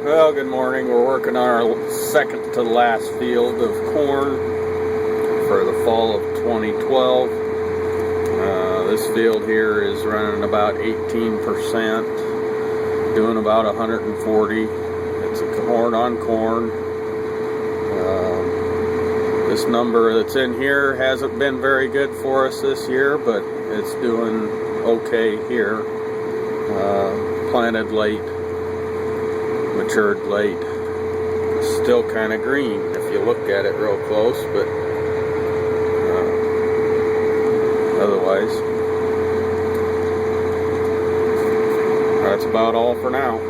Well, good morning. We're working on our second to last field of corn for the fall of 2012. This field here is running about 18%, doing about 140. It's a corn on corn. This number that's in here hasn't been very good for us this year, but it's doing okay here. Planted late, matured late. Still kind of green if you look at it real close, but otherwise, that's about all for now.